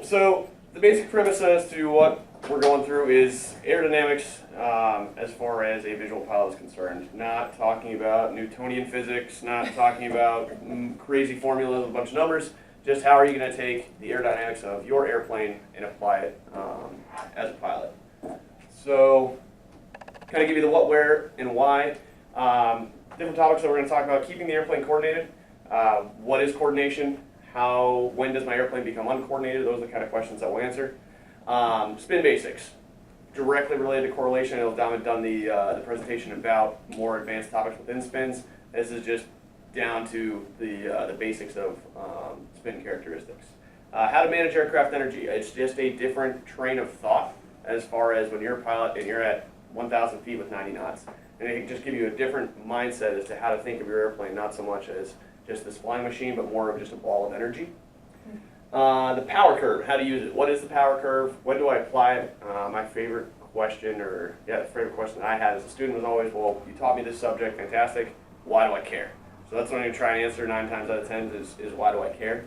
So the basic premise as to what we're going through is aerodynamics as far as a visual pilot is concerned. Not talking about Newtonian physics, not talking about crazy formulas with a bunch of numbers, just how are you going to take the aerodynamics of your airplane and apply it as a pilot. So kind of give you the what, where, and why. Different topics that we're going to talk about: keeping the airplane coordinated, what is coordination, when does my airplane become uncoordinated? Those are the kind of questions that we'll answer. Spin basics, directly related to correlation. I know Dom had done the presentation about more advanced topics within spins. This is just down to the basics of spin characteristics. How to manage aircraft energy. It's just a different train of thought as far as when you're a pilot and you're at 1,000 feet with 90 knots. And it can just give you a different mindset as to how to think of your airplane, not so much as just this flying machine, but more of just a ball of energy. The power curve, how to use it. What is the power curve? When do I apply it? My favorite question, the favorite question I had as a student was always, well, you taught me this subject, fantastic, why do I care? So that's what I'm going to try and answer 9 times out of 10 is why do I care?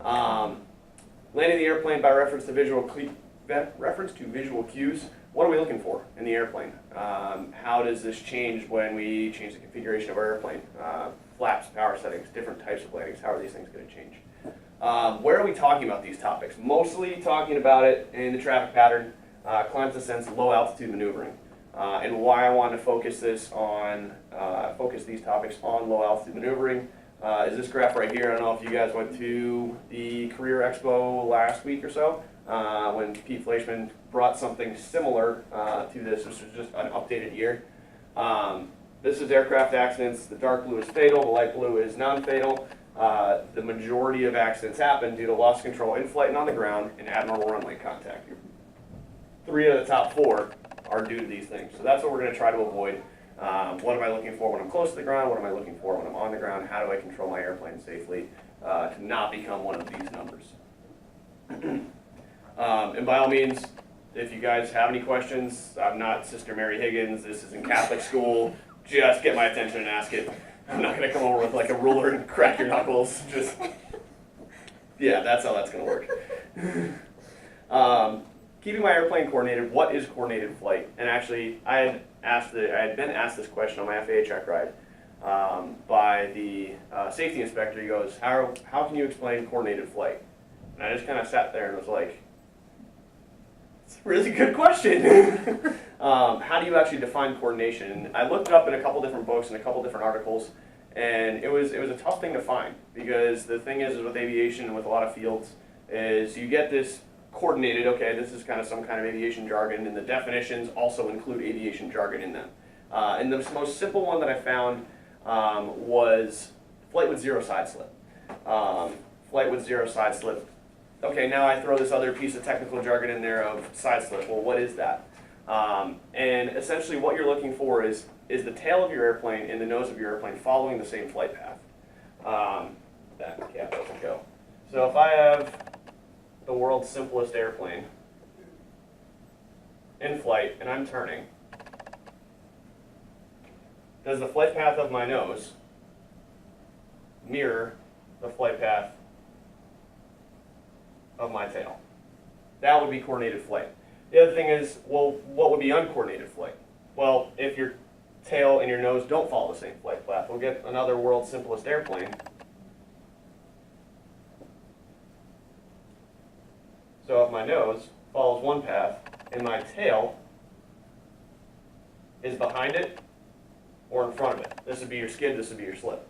Landing the airplane by reference to visual cues. What are we looking for in the airplane? How does this change when we change the configuration of our airplane? Flaps, power settings, different types of landings, how are these things going to change? Where are we talking about these topics? Mostly talking about it in the traffic pattern, climb descents, low altitude maneuvering. And why I want to focus these topics on low altitude maneuvering is this graph right here. I don't know if you guys went to the Career Expo last week or so, when Pete Fleischman brought something similar to this. This was just an updated year. This is aircraft accidents. The dark blue is fatal, the light blue is non-fatal. The majority of accidents happen due to loss of control in flight and on the ground and abnormal runway contact. 3 out of the top 4 are due to these things. So that's what we're going to try to avoid. What am I looking for when I'm close to the ground? What am I looking for when I'm on the ground? How do I control my airplane safely to not become one of these numbers? And by all means, if you guys have any questions, I'm not Sister Mary Higgins. This is in Catholic school. Just get my attention and ask it. I'm not going to come over with like a ruler and crack your knuckles. Just, yeah, that's how that's going to work. Keeping my airplane coordinated. What is coordinated flight? And actually, I had been asked this question on my FAA check ride by the safety inspector. He goes, "How can you explain coordinated flight?" And I just kind of sat there and was like, "It's a really good question." How do you actually define coordination? And I looked it up in a couple different books and a couple different articles, and it was a tough thing to find, because the thing is with aviation and with a lot of fields is you get this coordinated, okay, this is kind of some kind of aviation jargon, and the definitions also include aviation jargon in them. And the most simple one that I found was flight with zero side slip. Flight with zero side slip. Okay, now I throw this other piece of technical jargon in there of side slip. Well, what is that? And essentially what you're looking for is the tail of your airplane and the nose of your airplane following the same flight path. That cap doesn't go. So if I have the world's simplest airplane in flight and I'm turning, does the flight path of my nose mirror the flight path of my tail? That would be coordinated flight. The other thing is, well, what would be uncoordinated flight? Well, if your tail and your nose don't follow the same flight path, we'll get another world's simplest airplane. So if my nose follows one path and my tail is behind it or in front of it, this would be your skid, this would be your slip.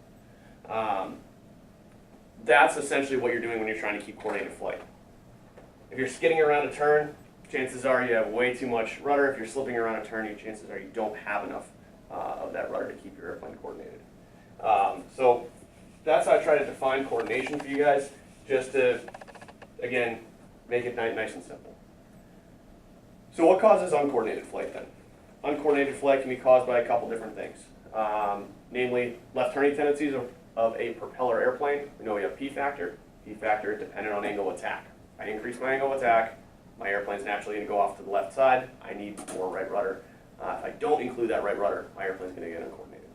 That's essentially what you're doing when you're trying to keep coordinated flight. If you're skidding around a turn, chances are you have way too much rudder. If you're slipping around a turn, chances are you don't have enough of that rudder to keep your airplane coordinated. So that's how I try to define coordination for you guys, just to, again, make it nice and simple. So what causes uncoordinated flight then? Uncoordinated flight can be caused by a couple different things, namely left turning tendencies of a propeller airplane. We know we have P factor. P factor dependent on angle of attack. If I increase my angle of attack, my airplane's naturally going to go off to the left side. I need more right rudder. If I don't include that right rudder, my airplane's going to get uncoordinated.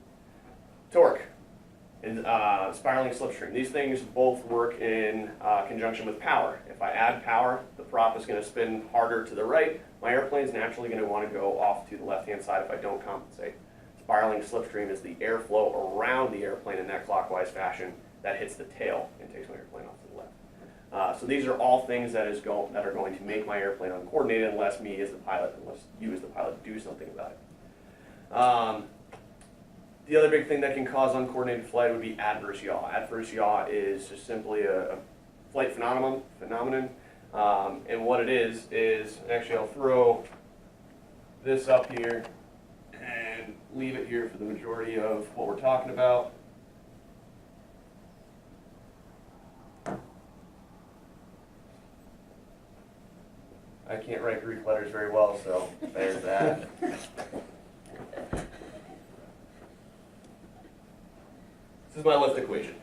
Torque. and spiraling slipstream. These things both work in conjunction with power. If I add power, the prop is going to spin harder to the right. My airplane is naturally going to want to go off to the left-hand side if I don't compensate. Spiraling slipstream is the airflow around the airplane in that clockwise fashion that hits the tail and takes my airplane off to the left. So these are all things that are going to make my airplane uncoordinated unless you as the pilot do something about it. The other big thing that can cause uncoordinated flight would be adverse yaw. Adverse yaw is just simply a flight phenomenon. And what it is actually I'll throw this up here and leave it here for the majority of what we're talking about. I can't write Greek letters very well, so there's that. This is my lift equation.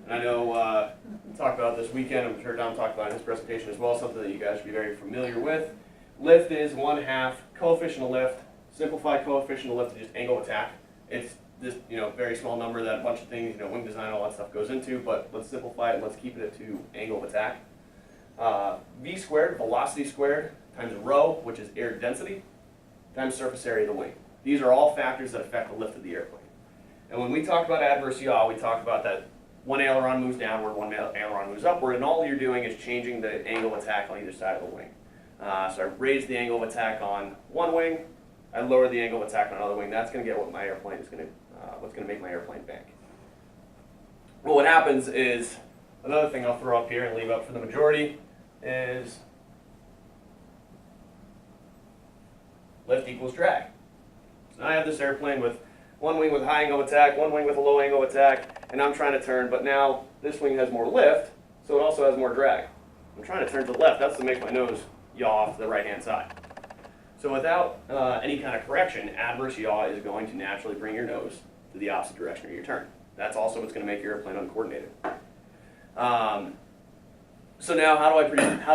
And I know we talked about this weekend, I'm sure Dom talked about in his presentation as well, something that you guys should be very familiar with. Lift is 1/2 coefficient of lift. Simplified coefficient of lift is just angle of attack. It's this very small number that a bunch of things, wing design, all that stuff goes into, but let's simplify it and let's keep it to angle of attack. V squared, velocity squared, times rho, which is air density, times surface area of the wing. These are all factors that affect the lift of the airplane. And when we talk about adverse yaw, we talk about that one aileron moves downward, one aileron moves upward, and all you're doing is changing the angle of attack on either side of the wing. So I raise the angle of attack on one wing, I lower the angle of attack on another wing. That's going to get what my airplane is going to, what's going to make my airplane bank. Well, what happens is, another thing I'll throw up here and leave up for the majority is lift equals drag. So now I have this airplane with one wing with high angle of attack, one wing with a low angle of attack, and I'm trying to turn, but now this wing has more lift, so it also has more drag. I'm trying to turn to the left, that's to make my nose yaw off to the right-hand side. So without any kind of correction, adverse yaw is going to naturally bring your nose to the opposite direction of your turn. That's also what's going to make your airplane uncoordinated. So now how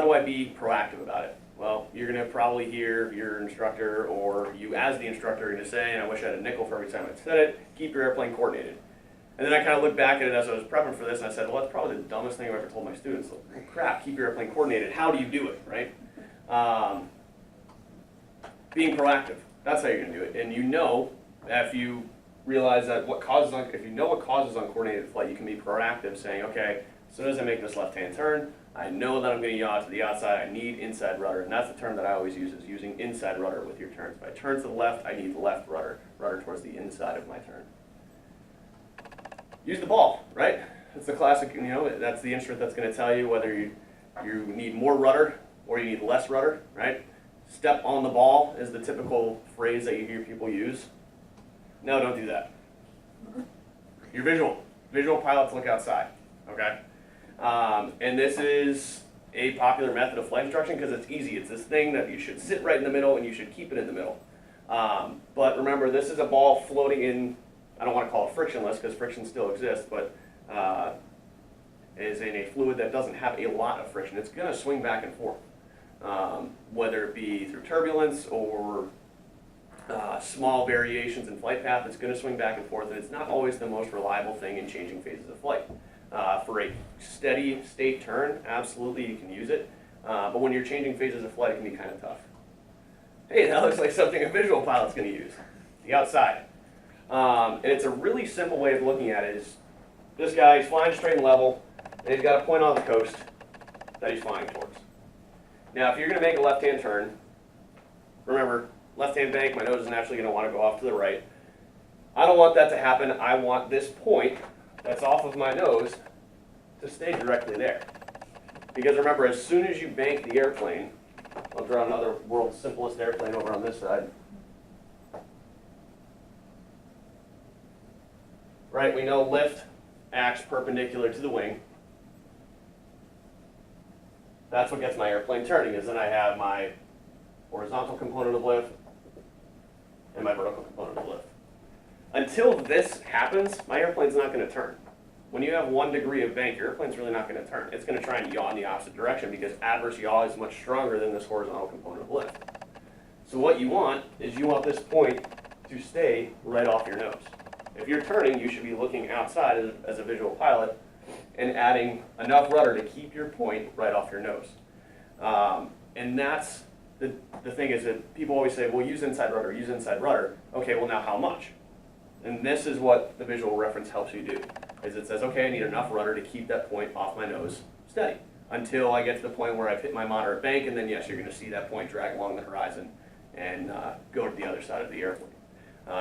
do I be proactive about it? Well, you're going to probably hear your instructor or you as the instructor are going to say, and I wish I had a nickel for every time I said it, keep your airplane coordinated. And then I kind of looked back at it as I was prepping for this and I said, well, that's probably the dumbest thing I've ever told my students. Like, crap, keep your airplane coordinated. How do you do it, right? Being proactive. That's how you're going to do it. And if you realize that if you know what causes uncoordinated flight, you can be proactive saying, okay, as soon as I make this left-hand turn, I know that I'm going to yaw to the outside. I need inside rudder. And that's the term that I always use, is using inside rudder with your turns. If I turn to the left, I need the left rudder towards the inside of my turn. Use the ball, right? It's the classic, that's the instrument that's going to tell you whether you need more rudder or you need less rudder, right? Step on the ball is the typical phrase that you hear people use. No, don't do that. You're visual. Visual pilots look outside, okay? And this is a popular method of flight instruction because it's easy. It's this thing that you should sit right in the middle and you should keep it in the middle. But remember, this is a ball floating in, I don't want to call it frictionless because friction still exists, but is in a fluid that doesn't have a lot of friction. It's going to swing back and forth, whether it be through turbulence or small variations in flight path. It's going to swing back and forth, and it's not always the most reliable thing in changing phases of flight. For a steady state turn, absolutely you can use it, but when you're changing phases of flight, it can be kind of tough. Hey, that looks like something a visual pilot's going to use, the outside. And it's a really simple way of looking at it. Is this guy, he's flying straight and level, and he's got a point on the coast that he's flying towards. Now, if you're going to make a left-hand turn, remember, left-hand bank, my nose is naturally going to want to go off to the right. I don't want that to happen. I want this point that's off of my nose to stay directly there. Because remember, as soon as you bank the airplane, I'll draw another world's simplest airplane over on this side. Right, we know lift acts perpendicular to the wing. That's what gets my airplane turning, is then I have my horizontal component of lift and my vertical component of lift. Until this happens, my airplane's not going to turn. When you have 1 degree of bank, your airplane's really not going to turn. It's going to try and yaw in the opposite direction because adverse yaw is much stronger than this horizontal component of lift. So what you want is you want this point to stay right off your nose. If you're turning, you should be looking outside as a visual pilot and adding enough rudder to keep your point right off your nose. And that's the thing is that people always say, well, use inside rudder, use inside rudder. Okay, well now how much? And this is what the visual reference helps you do, is it says, okay, I need enough rudder to keep that point off my nose steady until I get to the point where I've hit my moderate bank, and then yes, you're going to see that point drag along the horizon and go to the other side of the airplane.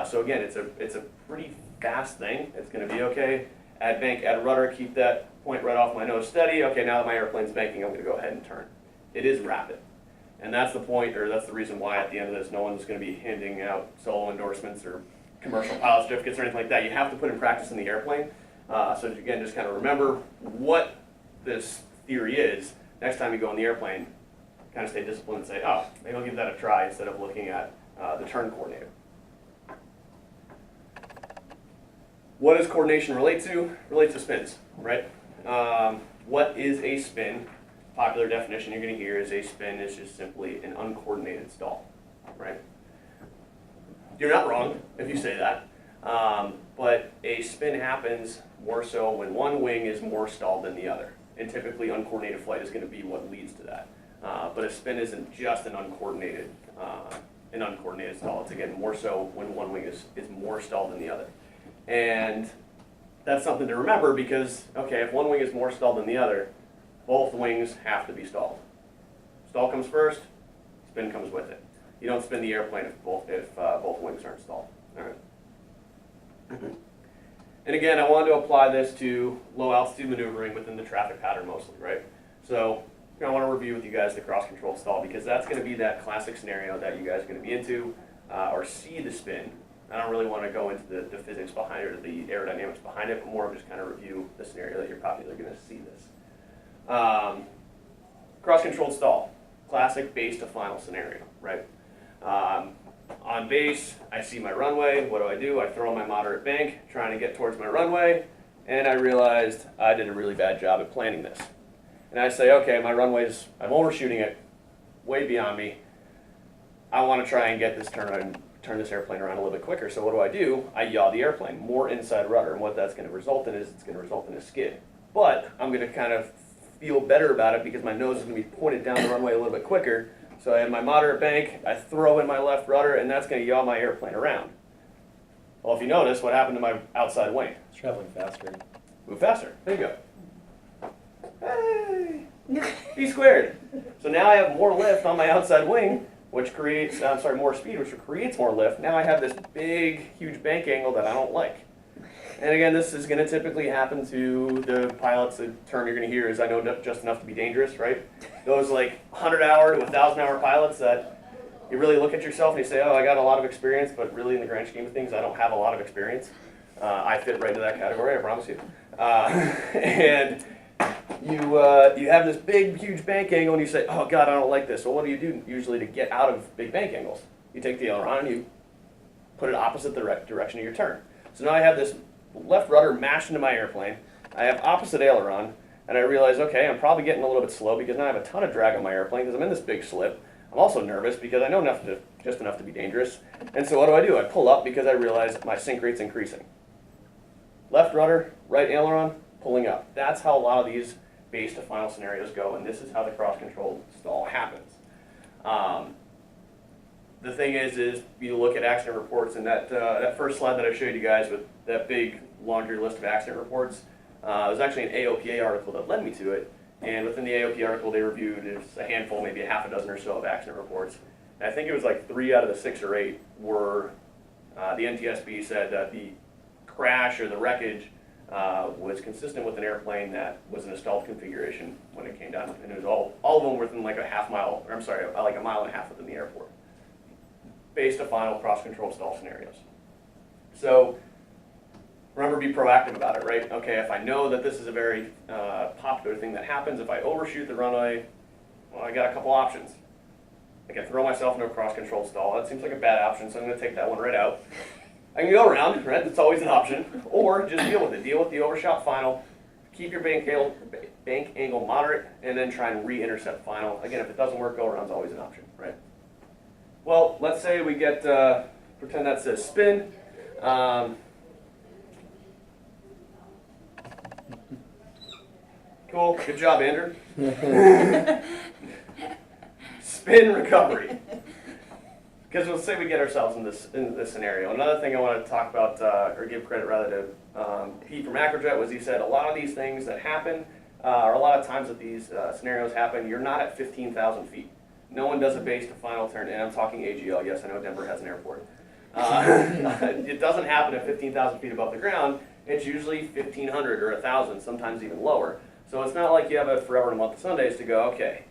So again, it's a pretty fast thing. It's going to be okay, add bank, add rudder, keep that point right off my nose steady. Okay, now that my airplane's banking, I'm going to go ahead and turn. It is rapid. And that's the point, or that's the reason why at the end of this, no one's going to be handing out solo endorsements or commercial pilot certificates or anything like that. You have to put in practice in the airplane. So again, just kind of remember what this theory is. Next time you go in the airplane, kind of stay disciplined and say, oh, maybe I'll give that a try instead of looking at the turn coordinator. What does coordination relate to? It relates to spins, right? What is a spin? Popular definition you're going to hear is a spin is just simply an uncoordinated stall, right? You're not wrong if you say that, but a spin happens more so when one wing is more stalled than the other, and typically uncoordinated flight is going to be what leads to that. But a spin isn't just an uncoordinated stall. It's again more so when one wing is more stalled than the other, and that's something to remember because okay, if one wing is more stalled than the other, both wings have to be stalled. Stall comes first, spin comes with it. You don't spin the airplane if both wings aren't stalled. All right. And again, I wanted to apply this to low altitude maneuvering within the traffic pattern mostly, right? So I want to review with you guys the cross-controlled stall because that's going to be that classic scenario that you guys are going to be into or see the spin. I don't really want to go into the physics behind it or the aerodynamics behind it, but more of just kind of review the scenario that you're probably going to see this. Cross-controlled stall, classic base to final scenario, right? On base, I see my runway. What do? I throw my moderate bank, trying to get towards my runway, and I realized I did a really bad job at planning this. And I say, okay, my runway's, I'm overshooting it, way beyond me. I want to try and get this turn this airplane around a little bit quicker. So what do? I yaw the airplane, more inside rudder, and what that's going to result in is it's going to result in a skid. But I'm going to kind of feel better about it because my nose is going to be pointed down the runway a little bit quicker. So I have my moderate bank, I throw in my left rudder, and that's going to yaw my airplane around. Well, if you notice, what happened to my outside wing? It's traveling faster. Move faster. There you go. Hey! B squared. So now I have more lift on my outside wing, which creates, more speed, which creates more lift. Now I have this big, huge bank angle that I don't like. And again, this is going to typically happen to the pilots. The term you're going to hear is, I know just enough to be dangerous, right? Those like 100-hour to 1,000-hour pilots that you really look at yourself and you say, oh, I got a lot of experience, but really in the grand scheme of things, I don't have a lot of experience. I fit right into that category, I promise you. And you have this big, huge bank angle and you say, oh God, I don't like this. So what do you do usually to get out of big bank angles? You take the aileron and you put it opposite the direction of your turn. So now I have this left rudder mashed into my airplane. I have opposite aileron, and I realize, okay, I'm probably getting a little bit slow because now I have a ton of drag on my airplane because I'm in this big slip. I'm also nervous because I know just enough to be dangerous. And so what do? I pull up because I realize my sink rate's increasing. Left rudder, right aileron, pulling up. That's how a lot of these base to final scenarios go, and this is how the cross-controlled stall happens. The thing is you look at accident reports, and that first slide that I showed you guys with that big laundry list of accident reports, it was actually an AOPA article that led me to it. And within the AOPA article, they reviewed a handful, maybe a half a dozen or so of accident reports. And I think it was like 3 out of the 6 or 8 were, the NTSB said that the crash or the wreckage was consistent with an airplane that was in a stalled configuration when it came down. And it was all of them within like like a mile and a half within the airport. Based on final cross-control stall scenarios. So remember, be proactive about it, right? Okay, if I know that this is a very popular thing that happens, if I overshoot the runway, well, I got a couple options. I can throw myself into a cross-control stall. That seems like a bad option, so I'm going to take that one right out. I can go around, right? That's always an option. Or just deal with it. Deal with the overshot final. Keep your bank angle moderate, and then try and re-intercept final. Again, if it doesn't work, go around is always an option, right? Well, let's say we get, pretend that says spin. Cool. Good job, Andrew. Spin recovery. Because let's say we get ourselves in this scenario. Another thing I want to talk about, or give credit rather to Pete from Acrojet, was he said a lot of these things that happen, or a lot of times that these scenarios happen, you're not at 15,000 feet. No one does a base to final turn, and I'm talking AGL. Yes, I know Denver has an airport. It doesn't happen at 15,000 feet above the ground. It's usually 1,500 or 1,000, sometimes even lower. So it's not like you have a forever and a month of Sundays to go, okay,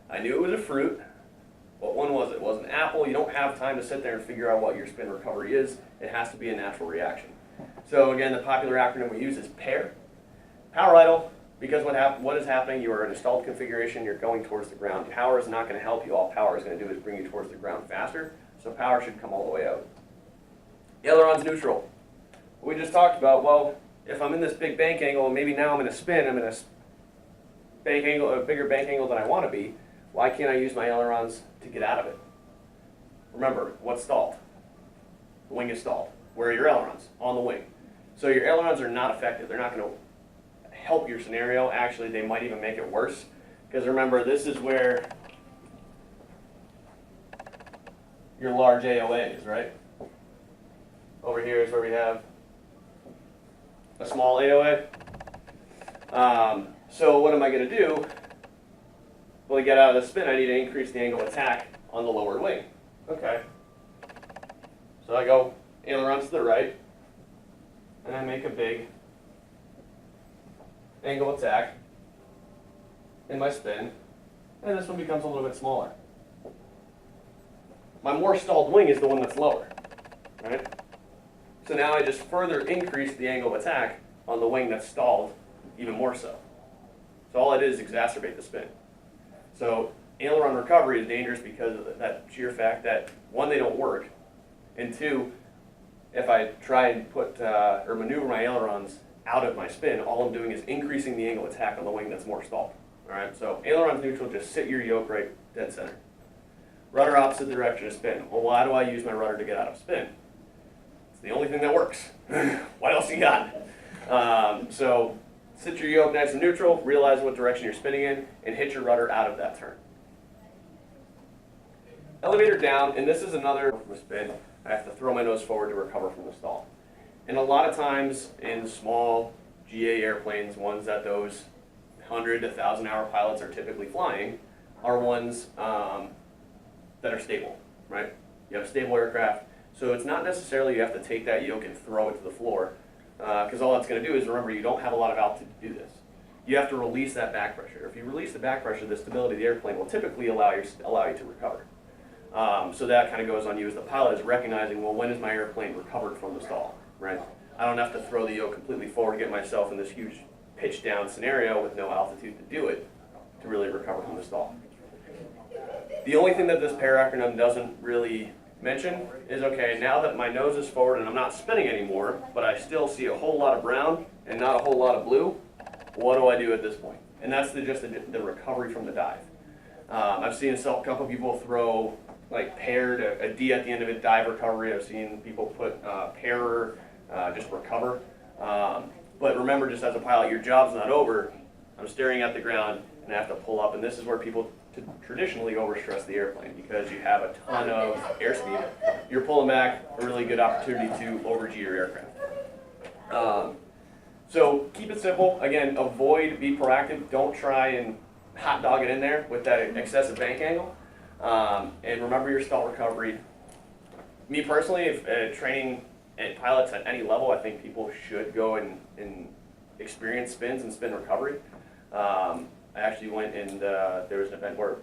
I knew it was a fruit. What one was it? It was an apple. You don't have time to sit there and figure out what your spin recovery is. It has to be a natural reaction. So again, the popular acronym we use is PAIR. Power idle, because what is happening, you are in a stalled configuration, you're going towards the ground. Power is not going to help you. All power is going to do is bring you towards the ground faster. So power should come all the way out. Aileron's neutral. We just talked about, well, if I'm in this big bank angle, and maybe now I'm in a spin, I'm in a bank angle, a bigger bank angle than I want to be, why can't I use my ailerons to get out of it? Remember, what's stalled? The wing is stalled. Where are your ailerons? On the wing. So your ailerons are not effective. They're not going to help your scenario. Actually, they might even make it worse. Because remember, this is where your large AOA is, right? Over here is where we have a small AOA. So what am I going to do? Well, to get out of the spin, I need to increase the angle of attack on the lower wing. Okay. So I go ailerons to the right, and I make a big angle attack in my spin, and this one becomes a little bit smaller. My more stalled wing is the one that's lower, right? So now I just further increase the angle of attack on the wing that's stalled even more so. So all it is exacerbate the spin. So aileron recovery is dangerous because of that sheer fact that, one, they don't work, and two, if I try and put or maneuver my ailerons out of my spin, all I'm doing is increasing the angle of attack on the wing that's more stalled. All right, so ailerons neutral, just sit your yoke right dead center. Rudder opposite direction of spin. Well, why do I use my rudder to get out of spin? It's the only thing that works. What else you got? So sit your yoke nice and neutral, realize what direction you're spinning in, and hit your rudder out of that turn. Elevator down, and this is another spin. I have to throw my nose forward to recover from the stall. And a lot of times in small GA airplanes, ones that those 100 to 1,000 hour pilots are typically flying, are ones that are stable, right? You have a stable aircraft, so it's not necessarily you have to take that yoke and throw it to the floor, because all that's going to do is, remember, you don't have a lot of altitude to do this. You have to release that back pressure. If you release the back pressure, the stability of the airplane will typically allow you to recover. So that kind of goes on you as the pilot, is recognizing, well, when is my airplane recovered from the stall, right? I don't have to throw the yoke completely forward to get myself in this huge pitch down scenario with no altitude to do it, to really recover from the stall. The only thing that this PAIR acronym doesn't really mention is, okay, now that my nose is forward and I'm not spinning anymore, but I still see a whole lot of brown and not a whole lot of blue, what do I do at this point? And that's just the recovery from the dive. I've seen a couple people throw like paired, a D at the end of it, dive recovery. I've seen people put pairer, just recover. But remember, just as a pilot, your job's not over. I'm staring at the ground and I have to pull up, and this is where people traditionally overstress the airplane, because you have a ton of airspeed. You're pulling back, a really good opportunity to over-G your aircraft. So keep it simple. Again, avoid, be proactive. Don't try and hot dog it in there with that excessive bank angle. And remember your stall recovery. Me personally, if training pilots at any level, I think people should go and experience spins and spin recovery. I actually went and there was an event where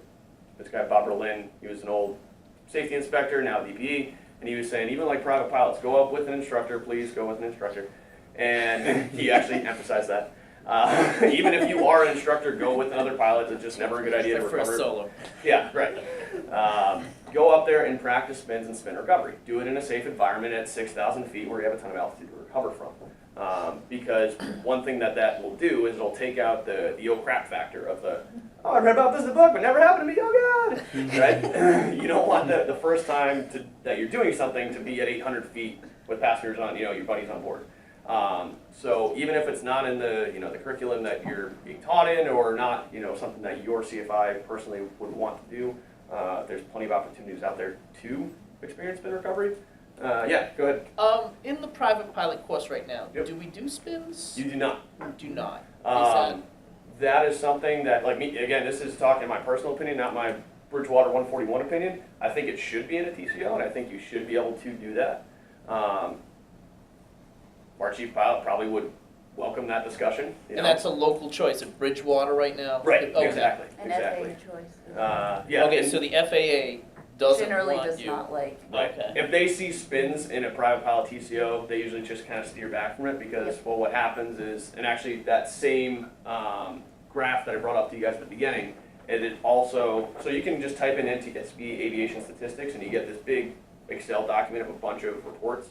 this guy, Bob Berlin, he was an old safety inspector, now DPE, and he was saying, even like private pilots, go up with an instructor, please go with an instructor. And he actually emphasized that. Even if you are an instructor, go with another pilot. It's just never a good idea to recover. For a solo. Yeah, right. Go up there and practice spins and spin recovery. Do it in a safe environment at 6,000 feet where you have a ton of altitude to recover from. Because one thing that will do is it'll take out the oh crap factor of the, oh, I read about this in the book, but never happened to me, oh God. Right? You don't want the first time that you're doing something to be at 800 feet with passengers on, your buddies on board. So even if it's not in the, the curriculum that you're being taught in, or not, something that your CFI personally would want to do, there's plenty of opportunities out there to experience spin recovery. Yeah, go ahead. In the private pilot course right now, Yep. do we do spins? You do not. Do not. That is something that, like me, again, this is talking my personal opinion, not my Bridgewater 141 opinion. I think it should be in a TCO, and I think you should be able to do that. Our chief pilot probably would welcome that discussion. And that's a local choice at Bridgewater right now? Right, Okay. exactly. An exactly. FAA choice. Yeah. Okay, so the FAA doesn't Generally want does you. not like. Right. Okay. If they see spins in a private pilot TCO, they usually just kind of steer back from it because, well, what happens is, and actually that same graph that I brought up to you guys at the beginning, it also, so you can just type in NTSB aviation statistics and you get this big Excel document of a bunch of reports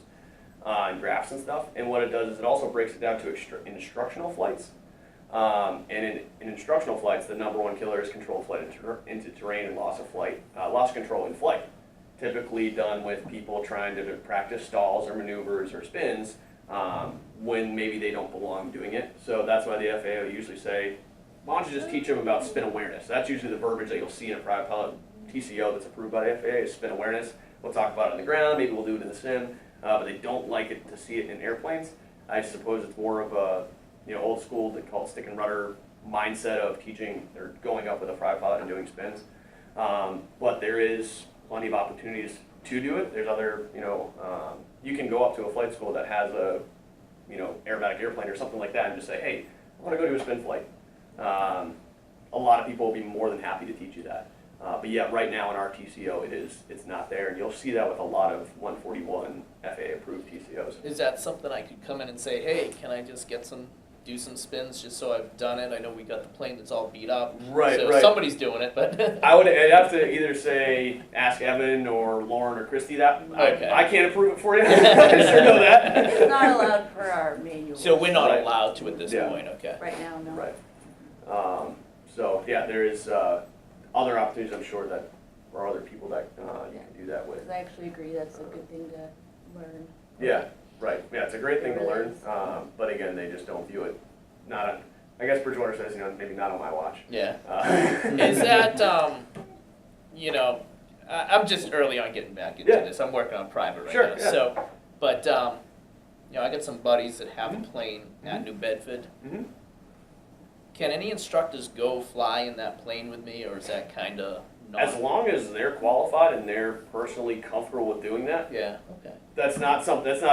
and graphs and stuff. And what it does is it also breaks it down to instructional flights. And in instructional flights, the number one killer is controlled flight into terrain and loss of control in flight. Typically done with people trying to practice stalls or maneuvers or spins when maybe they don't belong doing it. So that's why the FAA will usually say, why don't you just teach them about spin awareness? That's usually the verbiage that you'll see in a private pilot TCO that's approved by the FAA is spin awareness. We'll talk about it on the ground, maybe we'll do it in the sim, but they don't like it to see it in airplanes. I suppose it's more of a old school, they call it stick and rudder mindset of teaching or going up with a private pilot and doing spins. But there is plenty of opportunities to do it. There's other, you can go up to a flight school that has a, aerobatic airplane or something like that and just say, hey, I want to go do a spin flight. A lot of people will be more than happy to teach you that. But yeah, right now in our TCO, it's not there, and you'll see that with a lot of 141 FAA approved TCOs. Is that something I could come in and say, hey, can I just do some spins just so I've done it? I know we got the plane that's all beat up. Right, so right. Somebody's doing it, but I'd have to either say, ask Evan or Lauren or Christy that. Okay. I can't approve it for you. I sure know that. It's not allowed per our manual. So we're not Right. allowed to at this Yeah. point, okay. Right now, no. Right. So yeah, there is other opportunities, I'm sure, that or other people that you can do that with. Because I actually agree that's a good thing to learn. Yeah, right. Yeah, it's a great thing It to really learn. is. But again, they just don't view it. Not on. I guess Bridgewater says, maybe not on my watch. Yeah. Is that, I'm just early on getting back into Yeah. this. I'm working on private right Sure, now. yeah. So, but, I got some buddies that have a plane at New Bedford. Mm-hmm. Can any instructors go fly in that plane with me, or is that kind of not? As long as they're qualified and they're personally comfortable with doing that, Yeah, okay. that's not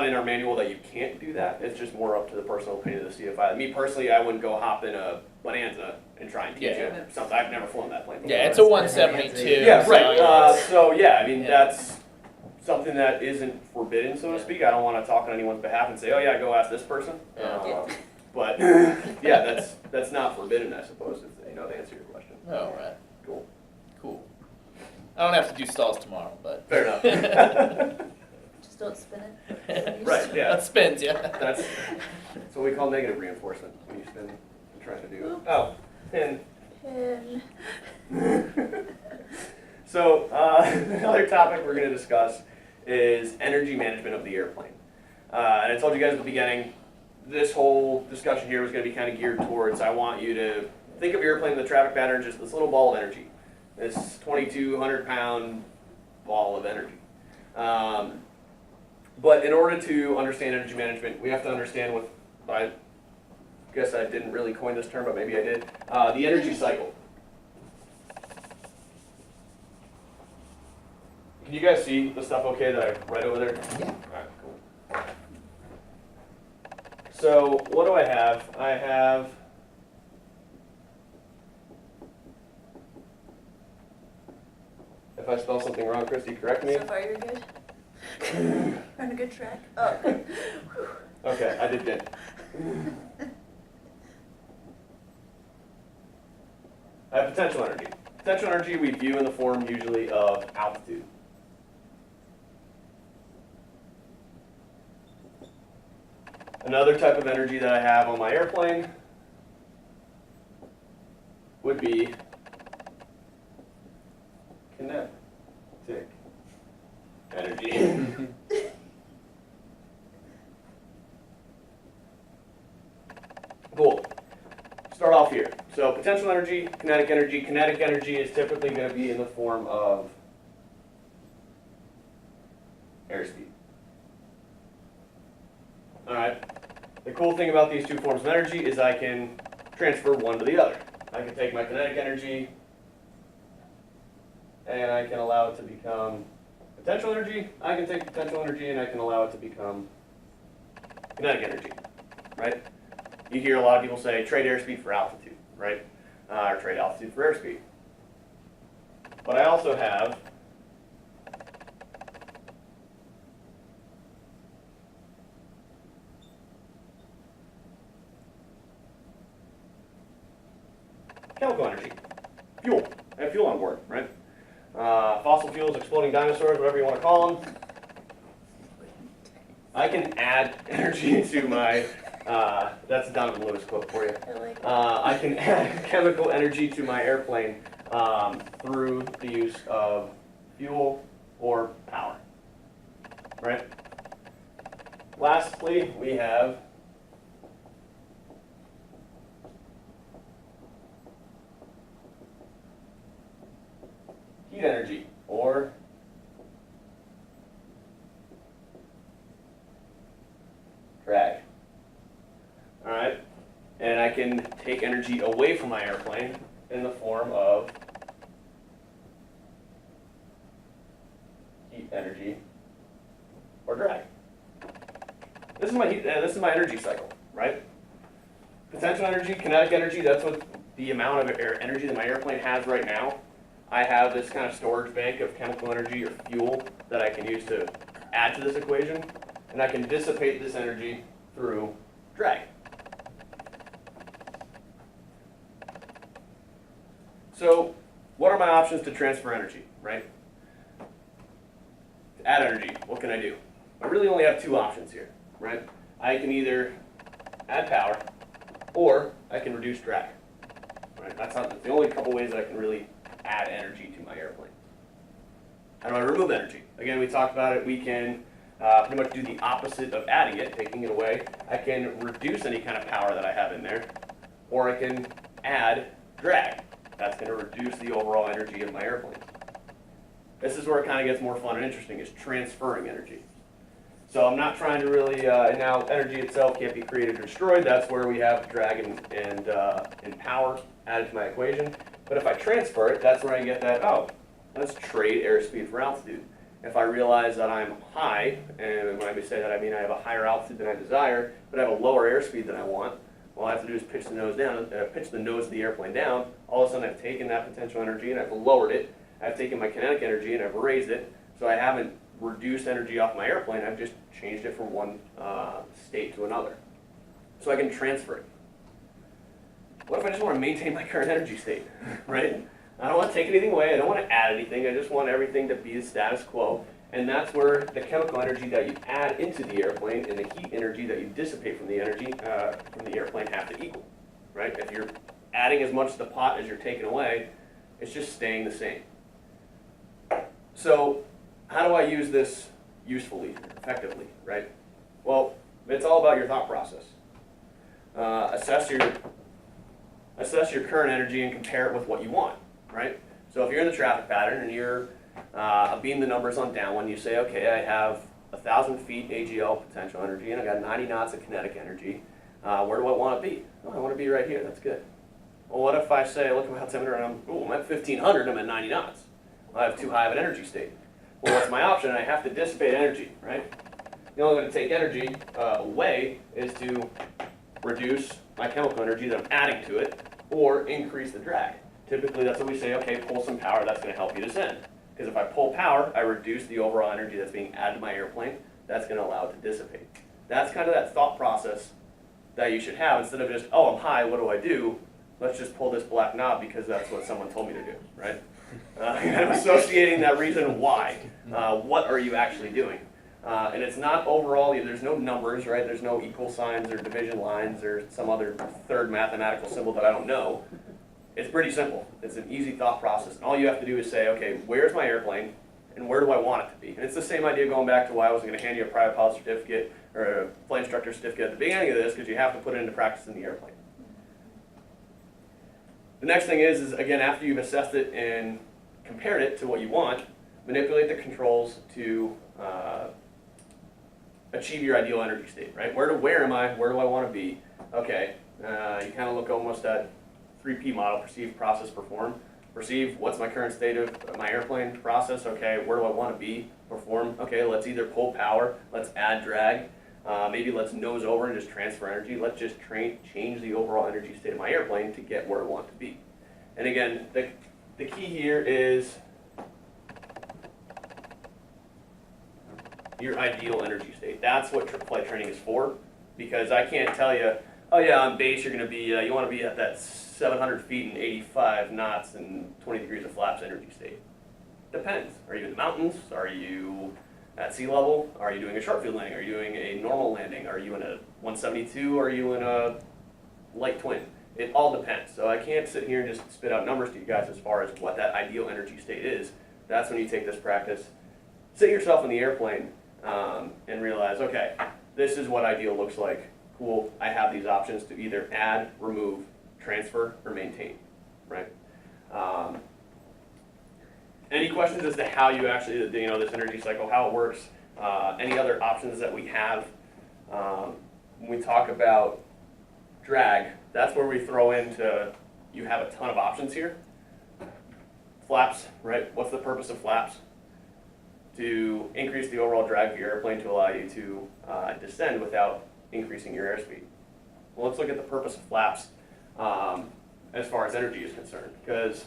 in our manual that you can't do that. It's just more up to the personal opinion of the CFI. Me personally, I wouldn't go hop in a Bonanza and try and teach Yeah. you something. I've never flown that plane before. Yeah, it's a 172. Yeah, so right. it's- So yeah, I mean Yeah. that's something that isn't forbidden, so to Yeah. speak. I don't want to talk on anyone's behalf and say, oh yeah, go ask this person. Yeah. But yeah, that's not forbidden, I suppose. If, to answer your question. Oh, right. Cool. I don't have to do stalls tomorrow, but. Fair enough. Just don't spin it. Right. Yeah. That spins, yeah. That's what we call negative reinforcement when you spin and trying to do. Oh, pin. Pin. So another topic we're going to discuss is energy management of the airplane. And I told you guys at the beginning, this whole discussion here was going to be kind of geared towards, I want you to think of your airplane in the traffic pattern, just this little ball of energy, this 2,200-pound ball of energy. But in order to understand energy management, we have to understand I guess I didn't really coin this term, but maybe I did, the energy cycle. Can you guys see the stuff okay that I write over there? Yeah. All right, cool. So what do I have? I have if I spell something wrong, Christy, correct me. So far, you're good. We're on a good track. Oh. Okay, I did good. I have potential energy. Potential energy we view in the form usually of altitude. Another type of energy that I have on my airplane would be kinetic energy. Cool. Start off here. So potential energy, kinetic energy. Kinetic energy is typically going to be in the form of airspeed. Alright. The cool thing about these two forms of energy is I can transfer one to the other. I can take my kinetic energy and I can allow it to become potential energy. I can take potential energy and I can allow it to become kinetic energy, right? You hear a lot of people say trade airspeed for altitude, right? Or trade altitude for airspeed. But I also have chemical energy, fuel. I have fuel on board, right? Fossil fuels, exploding dinosaurs, whatever you want to call them. I can add energy to my, that's a Donovan Lewis quote for you. I like I can add chemical energy to my airplane through the use of fuel or power, right? Lastly, we have heat energy, or drag. All right, and I can take energy away from my airplane in the form of heat energy or drag. This is my this is my energy cycle, right? Potential energy, kinetic energy. That's what the amount of energy that my airplane has right now. I have this kind of storage bank of chemical energy or fuel that I can use to add to this equation, and I can dissipate this energy through drag. So what are my options to transfer energy, right? To add energy, what can I do? I really only have two options here, right? I can either add power or I can reduce drag, right? That's the only couple ways that I can really add energy to my airplane. How do I remove energy? Again, we talked about it. We can pretty much do the opposite of adding it, taking it away. I can reduce any kind of power that I have in there, or I can add drag. That's going to reduce the overall energy of my airplane. This is where it kind of gets more fun and interesting, is transferring energy. So I'm not trying to really, and now energy itself can't be created or destroyed. That's where we have drag and power added to my equation. But if I transfer it, that's where I get that, oh, let's trade airspeed for altitude. If I realize that I'm high, and when I say that I mean I have a higher altitude than I desire, but I have a lower airspeed than I want, all I have to do is pitch the nose down, pitch the nose of the airplane down. All of a sudden I've taken that potential energy and I've lowered it. I've taken my kinetic energy and I've raised it. So I haven't reduced energy off my airplane, I've just changed it from one state to another. So I can transfer it. What if I just want to maintain my current energy state, right? I don't want to take anything away, I don't want to add anything, I just want everything to be the status quo. And that's where the chemical energy that you add into the airplane and the heat energy that you dissipate from the energy from the airplane have to equal, right? If you're adding as much to the pot as you're taking away, it's just staying the same. So how do I use this usefully, effectively, right? Well, it's all about your thought process. Assess your current energy and compare it with what you want, right? So if you're in the traffic pattern and you're beam the numbers on downwind, you say, okay, I have 1,000 feet AGL potential energy and I got 90 knots of kinetic energy. Where do I want to be? Oh, I want to be right here. That's good. Well, what if I say, look at my altimeter and I'm at 1,500, I'm at 90 knots. Well, I have too high of an energy state. Well, what's my option? I have to dissipate energy, right? The only way to take energy away is to reduce my chemical energy that I'm adding to it or increase the drag. Typically, that's what we say, okay, pull some power, that's going to help you descend. Because if I pull power, I reduce the overall energy that's being added to my airplane. That's going to allow it to dissipate. That's kind of that thought process that you should have. Instead of just, oh, I'm high, what do I do? Let's just pull this black knob because that's what someone told me to do, right? I'm associating that reason why. What are you actually doing? And it's not overall, there's no numbers, right? There's no equal signs or division lines or some other third mathematical symbol that I don't know. It's pretty simple. It's an easy thought process. And all you have to do is say, okay, where's my airplane and where do I want it to be? And it's the same idea going back to why I wasn't going to hand you a private pilot certificate or a flight instructor certificate at the beginning of this, because you have to put it into practice in the airplane. The next thing is again, after you've assessed it and compared it to what you want, manipulate the controls to achieve your ideal energy state, right? Where am I? Where do I want to be? Okay, you kind of look almost at 3P model, perceive, process, perform. Perceive, what's my current state of my airplane? Process, okay, where do I want to be? Perform, okay, let's either pull power, let's add drag, maybe let's nose over and just transfer energy. Let's just change the overall energy state of my airplane to get where I want to be. And again, the key here is your ideal energy state. That's what flight training is for, because I can't tell you, oh yeah, on base you're going to be, you want to be at that 700 feet and 85 knots and 20 degrees of flaps energy state. Depends. Are you in the mountains? Are you at sea level? Are you doing a short field landing? Are you doing a normal landing? Are you in a 172? Are you in a light twin? It all depends. So I can't sit here and just spit out numbers to you guys as far as what that ideal energy state is. That's when you take this practice, sit yourself in the airplane, and realize, okay, this is what ideal looks like. Cool, I have these options to either add, remove, transfer, or maintain, right? Any questions as to how you actually, this energy cycle, how it works, any other options that we have? When we talk about drag, that's where we throw into, you have a ton of options here. Flaps, right? What's the purpose of flaps? To increase the overall drag of your airplane to allow you to descend without increasing your airspeed. Well, let's look at the purpose of flaps as far as energy is concerned, because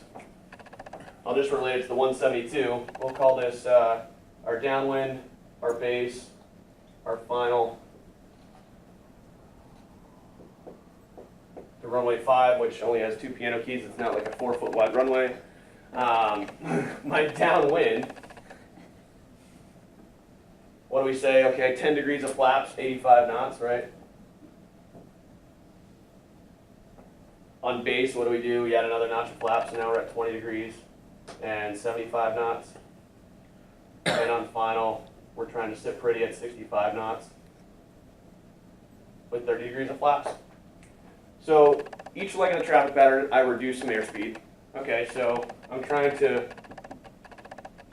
I'll just relate it to the 172. We'll call this our downwind, our base, our final, the runway 5, which only has 2 piano keys. It's not like a 4-foot wide runway. My downwind, what do we say? Okay, 10 degrees of flaps, 85 knots, right? On base, what do? We add another notch of flaps, so now we're at 20 degrees and 75 knots. And on final, we're trying to sit pretty at 65 knots with 30 degrees of flaps. So each leg of the traffic pattern, I reduce some airspeed. Okay, so I'm trying to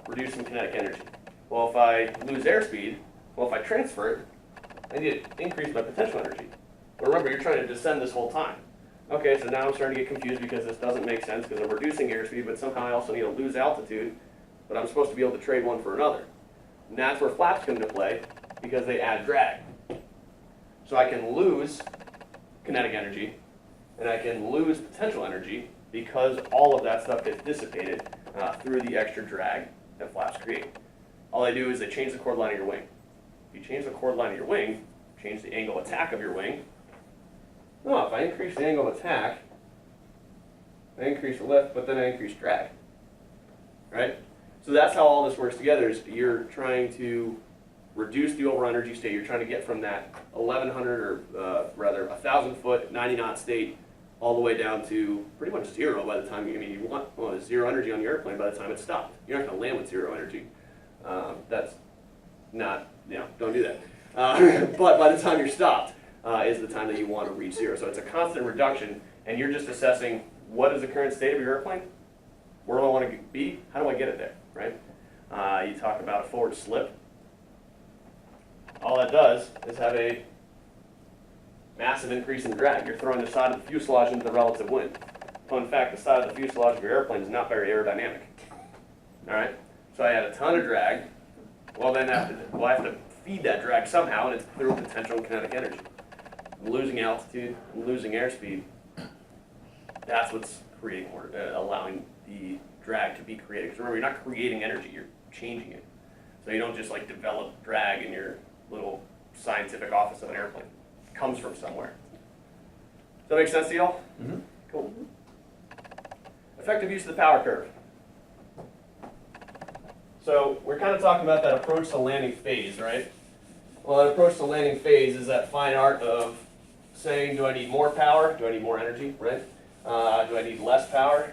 reduce some kinetic energy. Well, if I lose airspeed, if I transfer it, I need to increase my potential energy. But remember, you're trying to descend this whole time. Okay, so now I'm starting to get confused because this doesn't make sense because I'm reducing airspeed, but somehow I also need to lose altitude, but I'm supposed to be able to trade one for another. And that's where flaps come into play because they add drag. So I can lose kinetic energy and I can lose potential energy because all of that stuff gets dissipated through the extra drag that flaps create. All I do is I change the chord line of your wing. If you change the chord line of your wing, change the angle of attack of your wing. No, if I increase the angle of attack, I increase the lift, but then I increase drag. Right? So that's how all this works together is you're trying to reduce the overall energy state. You're trying to get from that 1,100 or rather 1,000 foot, 90 knot state all the way down to pretty much zero by the time you want zero energy on your airplane by the time it's stopped. You're not going to land with zero energy. That's not, don't do that. But by the time you're stopped is the time that you want to reach zero. So it's a constant reduction, and you're just assessing what is the current state of your airplane, where do I want to be, how do I get it there, right? You talk about a forward slip. All that does is have a massive increase in drag. You're throwing the side of the fuselage into the relative wind. Fun fact, the side of the fuselage of your airplane is not very aerodynamic. All right? So I add a ton of drag. Well, then I have to feed that drag somehow, and it's through potential and kinetic energy. I'm losing altitude, I'm losing airspeed. That's what's creating or allowing the drag to be created. Because remember, you're not creating energy, you're changing it. So you don't just like develop drag in your little scientific office of an airplane. It comes from somewhere. Does that make sense to y'all? Mm-hmm. Cool. Effective use of the power curve. So we're kind of talking about that approach to landing phase, right? Well, that approach to landing phase is that fine art of saying, do I need more power? Do I need more energy, right? Do I need less power?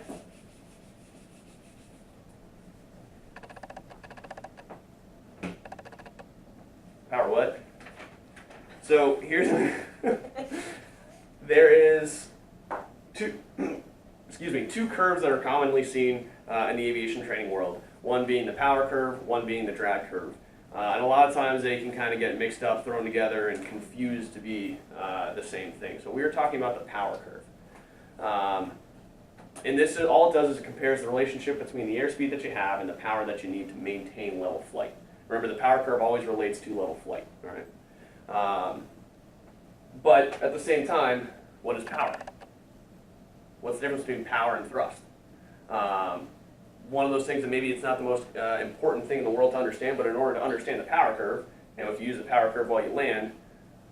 Power what? So here's, there is two, two curves that are commonly seen in the aviation training world. One being the power curve, one being the drag curve. And a lot of times they can kind of get mixed up, thrown together, and confused to be the same thing. So we were talking about the power curve. And this is, all it does is it compares the relationship between the airspeed that you have and the power that you need to maintain level flight. Remember, the power curve always relates to level flight, all right? But at the same time, what is power? What's the difference between power and thrust? One of those things that maybe it's not the most important thing in the world to understand, but in order to understand the power curve, if you use the power curve while you land,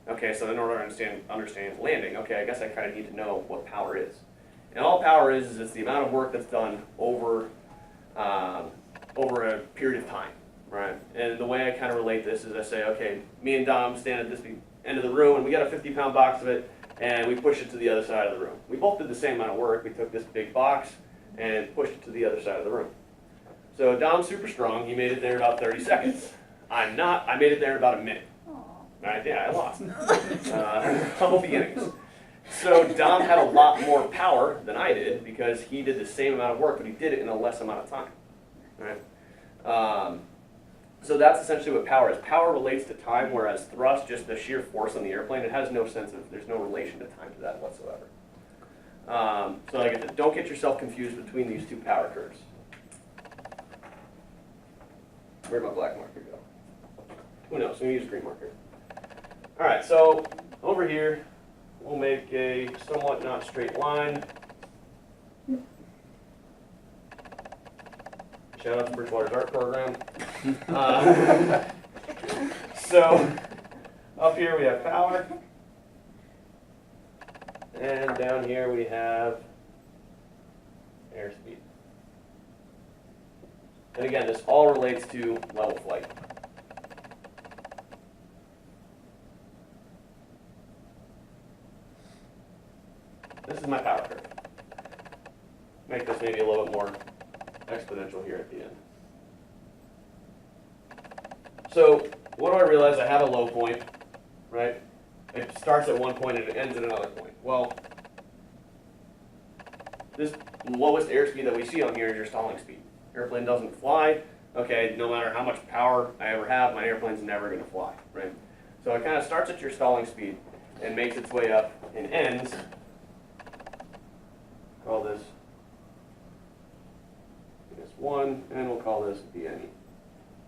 okay, so in order to understand landing, okay, I guess I kind of need to know what power is. And all power is it's the amount of work that's done over a period of time, right? And the way I kind of relate this is I say, okay, me and Dom stand at this end of the room, and we got a 50-pound box of it, and we push it to the other side of the room. We both did the same amount of work. We took this big box and pushed it to the other side of the room. So Dom's super strong. He made it there in about 30 seconds. I'm not. I made it there in about a minute. Right? Yeah, I lost. Humble beginnings. So Dom had a lot more power than I did because he did the same amount of work, but he did it in a less amount of time. Right? So that's essentially what power is. Power relates to time, whereas thrust, just the sheer force on the airplane, it has no sense of, there's no relation to time to that whatsoever. So like I said, don't get yourself confused between these two power curves. Where'd my black marker go? Who knows? I'm going to use a green marker. All right, so over here, we'll make a somewhat not straight line. Shout out to Bridgewater's art program. So up here we have power. And down here we have airspeed. And again, this all relates to level flight. This is my power curve. Make this maybe a little bit more exponential here at the end. So what do I realize? I have a low point, right? It starts at one point and it ends at another point. Well, this lowest airspeed that we see on here is your stalling speed. Airplane doesn't fly. Okay, no matter how much power I ever have, my airplane's never going to fly, right? So it kind of starts at your stalling speed and makes its way up and ends. Call this S1, and we'll call this BNE.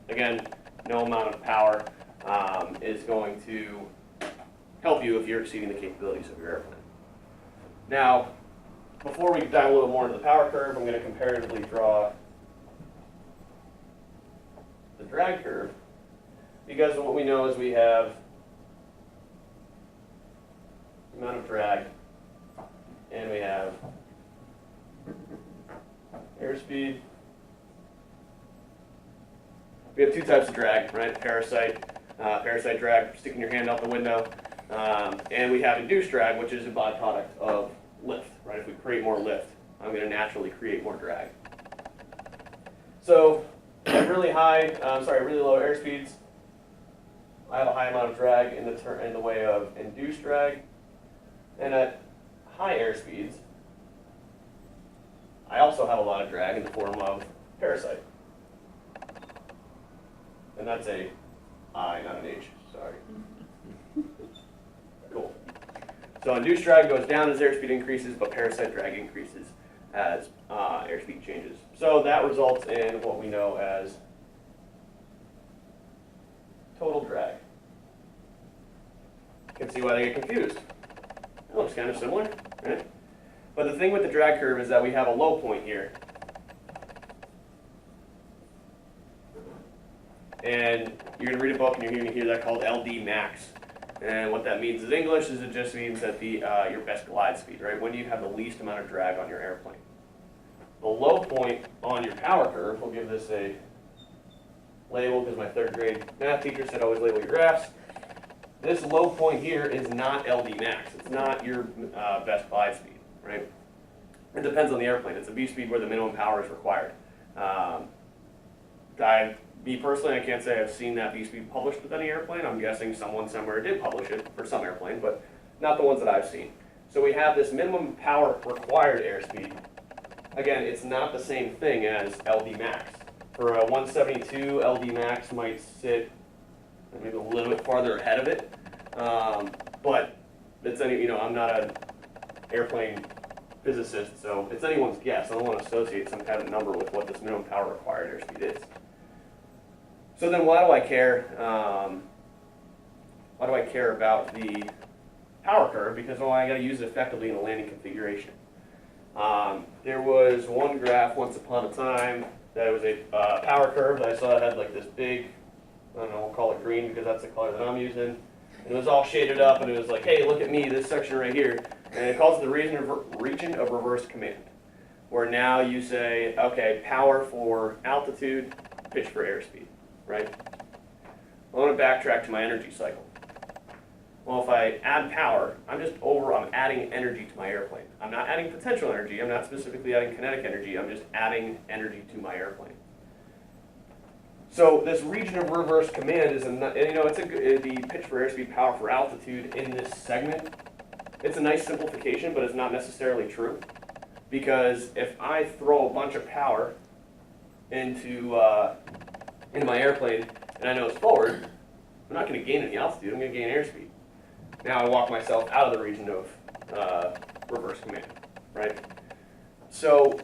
Again, no amount of power is going to help you if you're exceeding the capabilities of your airplane. Now, before we dive a little more into the power curve, I'm going to comparatively draw the drag curve, because what we know is we have the amount of drag, and we have airspeed. We have two types of drag, right? Parasite drag, sticking your hand out the window, and we have induced drag, which is a byproduct of lift, right? If we create more lift, I'm going to naturally create more drag. So at really low airspeeds, I have a high amount of drag in the way of induced drag, and at high airspeeds, I also have a lot of drag in the form of parasite. And that's a I, not an H, sorry. Cool. So induced drag goes down as airspeed increases, but parasite drag increases as airspeed changes. So that results in what we know as total drag. You can see why they get confused. It looks kind of similar, right? But the thing with the drag curve is that we have a low point here. And you're going to read a book and you're going to hear that called LD max. And what that means in English is it just means that your best glide speed, right? When do you have the least amount of drag on your airplane? The low point on your power curve, we'll give this a label because my third grade math teacher said always label your graphs. This low point here is not LD max. It's not your best glide speed, right? It depends on the airplane. It's a B speed where the minimum power is required. Me personally, I can't say I've seen that B speed published with any airplane. I'm guessing someone somewhere did publish it for some airplane, but not the ones that I've seen. So we have this minimum power required airspeed again, it's not the same thing as LD max. For a 172, LD max might sit maybe a little bit farther ahead of it, but it's I'm not an airplane physicist, so it's anyone's guess. I don't want to associate some kind of number with what this minimum power required airspeed is. So then why do I care? Why do I care about the power curve? Because I got to use it effectively in a landing configuration. There was one graph once upon a time that was a power curve that I saw had like this big, I don't know, we'll call it green because that's the color that I'm using. And it was all shaded up and it was like, hey, look at me, this section right here. And it calls it the region of reverse command, where now you say, okay, power for altitude, pitch for airspeed, right? I want to backtrack to my energy cycle. Well, if I add power, I'm adding energy to my airplane. I'm not adding potential energy. I'm not specifically adding kinetic energy. I'm just adding energy to my airplane. So this region of reverse command is, the pitch for airspeed, power for altitude in this segment. It's a nice simplification, but it's not necessarily true. Because if I throw a bunch of power into my airplane and I know it's forward, I'm not going to gain any altitude. I'm going to gain airspeed. Now I walk myself out of the region of reverse command, right? So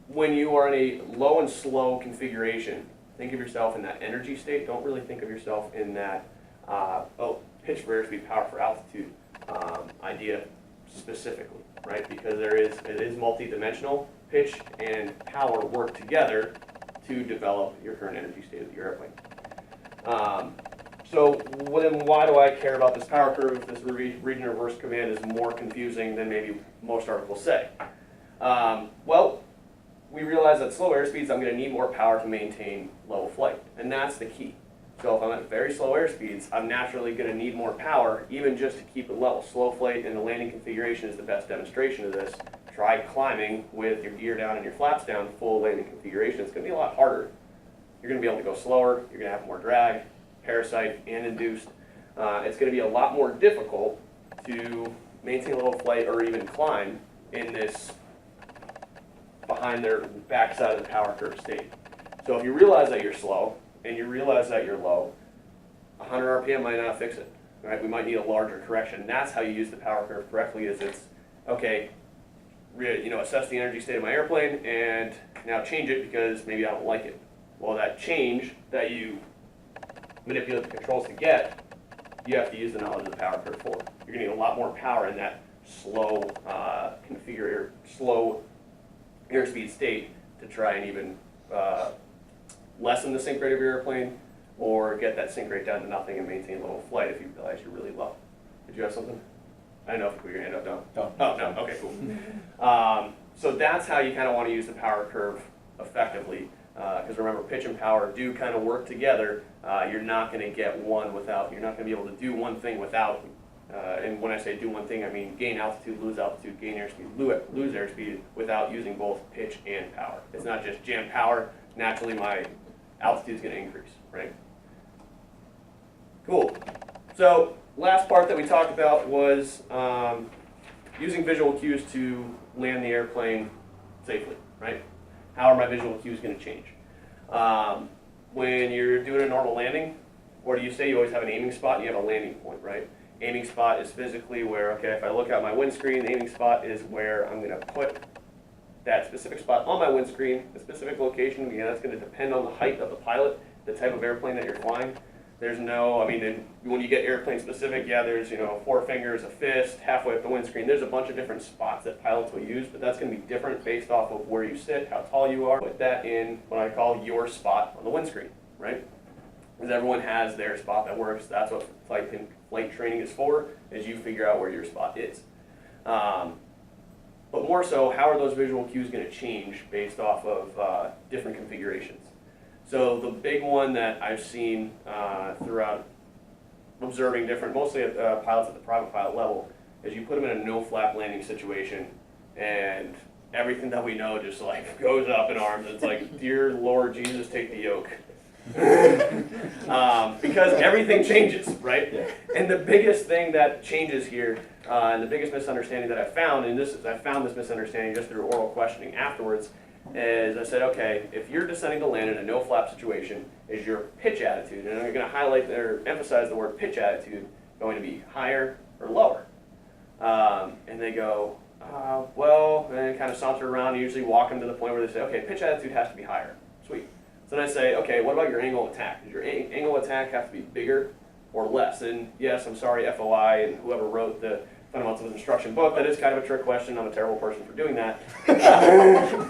when you are in a low and slow configuration, think of yourself in that energy state. Don't really think of yourself in that pitch for airspeed, power for altitude idea specifically, right? Because it is multi-dimensional. Pitch and power work together to develop your current energy state of your airplane. So then why do I care about this power curve if this region of reverse command is more confusing than maybe most articles say? Well, we realize at slow airspeeds I'm going to need more power to maintain level flight, and that's the key. So if I'm at very slow airspeeds, I'm naturally going to need more power even just to keep it level. Slow flight in the landing configuration is the best demonstration of this. Try climbing with your gear down and your flaps down, full landing configuration. It's going to be a lot harder. You're going to be able to go slower, you're going to have more drag, parasite and induced. It's going to be a lot more difficult to maintain level flight or even climb in this behind their backside of the power curve state. So if you realize that you're slow and you realize that you're low, 100 RPM might not fix it. Right? We might need a larger correction. That's how you use the power curve correctly. Is it's okay. Assess the energy state of my airplane and now change it because maybe I don't like it. Well, that change that you manipulate the controls to get, you have to use the knowledge of the power curve for. You're going to need a lot more power in that slow slow airspeed state to try and even lessen the sink rate of your airplane or get that sink rate down to nothing and maintain level flight if you realize you're really low. Did you have something? I don't know if you put your hand up, no? No. Oh, no, okay, cool. So that's how you kind of want to use the power curve effectively. Because remember, pitch and power do kind of work together. You're not going to get one without, you're not going to be able to do one thing without, and when I say do one thing, I mean gain altitude, gain airspeed, lose airspeed without using both pitch and power. It's not just jam power, naturally my altitude is going to increase, right? Cool. So last part that we talked about was using visual cues to land the airplane safely, right? How are my visual cues going to change? When you're doing a normal landing, what do you say? You always have an aiming spot and you have a landing point, right? Aiming spot is physically where, okay, if I look out my windscreen, the aiming spot is where I'm going to put that specific spot on my windscreen, the specific location. Again, that's going to depend on the height of the pilot, the type of airplane that you're flying. There's no, when you get airplane specific, yeah, there's, 4 fingers, a fist, halfway up the windscreen. There's a bunch of different spots that pilots will use, but that's going to be different based off of where you sit, how tall you are. Put that in what I call your spot on the windscreen, right? Because everyone has their spot that works. That's what flight training is for, is you figure out where your spot is. But more so, how are those visual cues going to change based off of different configurations? So the big one that I've seen throughout observing mostly pilots at the private pilot level, is you put them in a no-flap landing situation, and everything that we know just like goes up in arms. It's like, dear Lord Jesus, take the yoke. Because everything changes, right? Yeah. And the biggest thing that changes here And the biggest misunderstanding that I found, and I found this misunderstanding just through oral questioning afterwards, is I said, okay, if you're descending to land in a no flap situation, is your pitch attitude, and I'm going to highlight or emphasize the word pitch attitude, going to be higher or lower? And they go, well, and then kind of saunter around and usually walk them to the point where they say, okay, pitch attitude has to be higher. Sweet. So then I say, okay, what about your angle of attack? Does your angle of attack have to be bigger or less? And yes, I'm sorry, FOI and whoever wrote the Fundamentals of Instruction book, that is kind of a trick question. I'm a terrible person for doing that.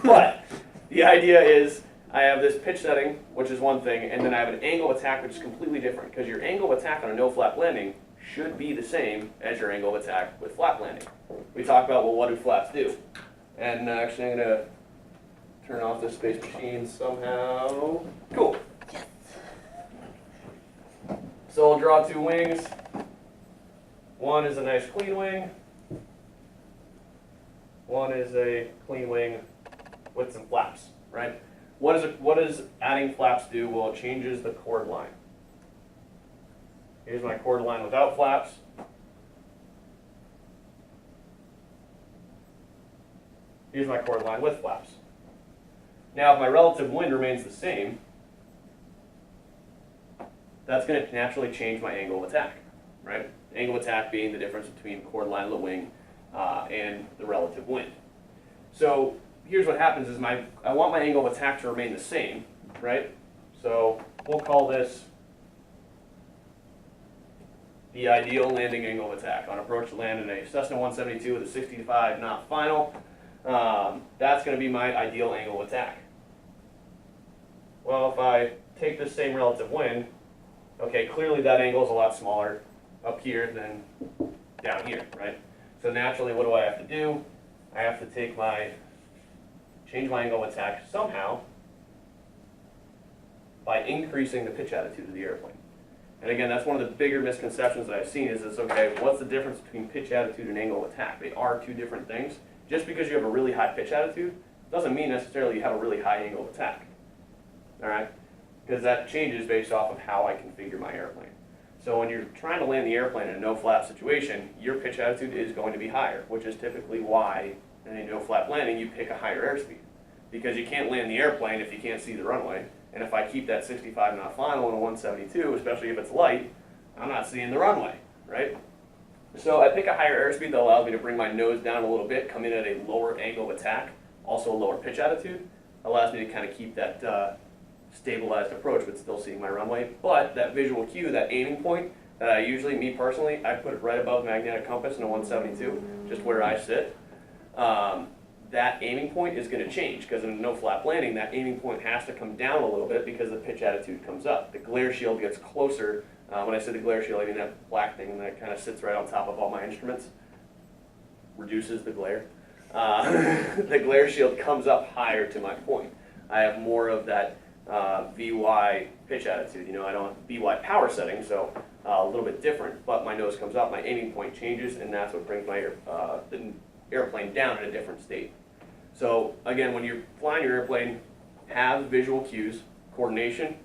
But the idea is I have this pitch setting, which is one thing, and then I have an angle of attack, which is completely different, because your angle of attack on a no flap landing should be the same as your angle of attack with flap landing. We talk about, well, what do flaps do? And actually I'm going to turn off this space machine somehow. Cool. So I'll draw two wings. One is a nice clean wing. One is a clean wing with some flaps, right? What does adding flaps do? Well, it changes the chord line. Here's my chord line without flaps. Here's my chord line with flaps. Now, if my relative wind remains the same, that's going to naturally change my angle of attack, right? Angle of attack being the difference between chord line of the wing and the relative wind. So here's what happens is I want my angle of attack to remain the same, right? So we'll call this the ideal landing angle of attack on approach to land in a Cessna 172 with a 65 knot final. That's going to be my ideal angle of attack. Well, if I take this same relative wind, okay, clearly that angle is a lot smaller up here than down here, right? So naturally, what do I have to do? I have to change my angle of attack somehow by increasing the pitch attitude of the airplane. And again, that's one of the bigger misconceptions that I've seen is it's, okay, what's the difference between pitch attitude and angle of attack? They are two different things. Just because you have a really high pitch attitude doesn't mean necessarily you have a really high angle of attack. All right? Because that changes based off of how I configure my airplane. So when you're trying to land the airplane in a no flap situation, your pitch attitude is going to be higher, which is typically why in a no flap landing you pick a higher airspeed. Because you can't land the airplane if you can't see the runway. And if I keep that 65 knot final in a 172, especially if it's light, I'm not seeing the runway, right? So I pick a higher airspeed that allows me to bring my nose down a little bit, come in at a lower angle of attack, also a lower pitch attitude, allows me to kind of keep that stabilized approach but still seeing my runway. But that visual cue, that aiming point, that I usually, me personally, I put it right above magnetic compass in a 172, just where I sit. That aiming point is going to change because in a no flap landing, that aiming point has to come down a little bit because the pitch attitude comes up. The glare shield gets closer. When I say the glare shield, I mean that black thing that kind of sits right on top of all my instruments. Reduces the glare. The glare shield comes up higher to my point. I have more of that VY pitch attitude. You know, I don't have VY power setting, so a little bit different, but my nose comes up, my aiming point changes, and that's what brings my the airplane down in a different state. So again, when you're flying your airplane, have visual cues, coordination,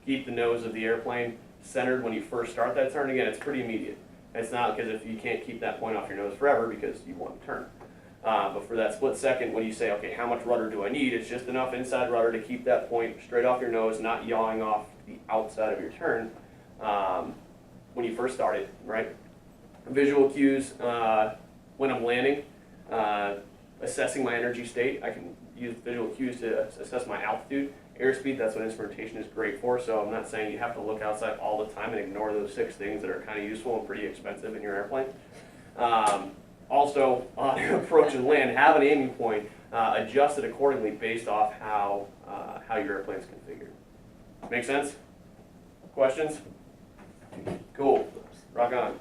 keep the nose of the airplane centered when you first start that turn. Again, it's pretty immediate. It's not because if you can't keep that point off your nose forever because you want to turn. But for that split second, when you say, okay, how much rudder do I need? It's just enough inside rudder to keep that point straight off your nose, not yawing off the outside of your turn when you first start it, right? Visual cues when I'm landing, assessing my energy state. I can use visual cues to assess my altitude. Airspeed, that's what instrumentation is great for, so I'm not saying you have to look outside all the time and ignore those 6 things that are kind of useful and pretty expensive in your airplane. Also, on approach and land, have an aiming point, adjust it accordingly based off how your airplane's configured. Make sense? Questions? Cool. Rock on.